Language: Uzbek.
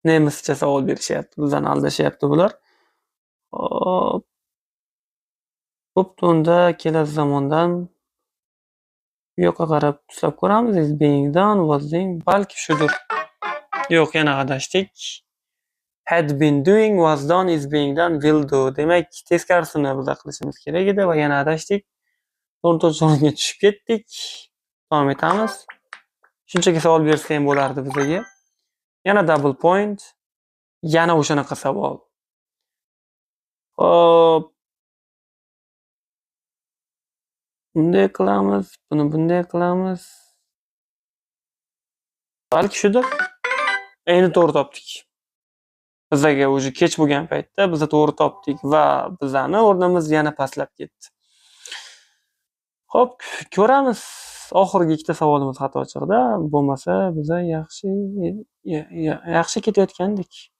nemischa savol berishyapti. Bizani aldashyapti bular. Hop. Bo'pti, unda kelasi zamondan bu yoqqa qarab tushab ko'ramiz. Is being done, was doing. Balki shudir. Yo'q, yana adashdik. Had been doing, was done, is being done, will do. Demak, teskarisini biz qilishimiz kerak edi va yana adashdik. 4-o'ringa tushib ketdik. Davom etamiz. Shunchaki savol bersa ham bo'lardi bizga. Yana double point. Yana o'shanaqa savol. Hop. Bunday qilamiz, buni bunday qilamiz. Balki shudir. Endi to'g'ri topdik. Bizga o'zi kech bo'lgan paytda biz to'g'ri topdik va bizani o'rnimiz yana pastlab ketdi. Hop, ko'ramiz. Oxirgi ikkita savolimiz xato chiqdi. Bo'lmasa biz yaxshi ketayotgandik.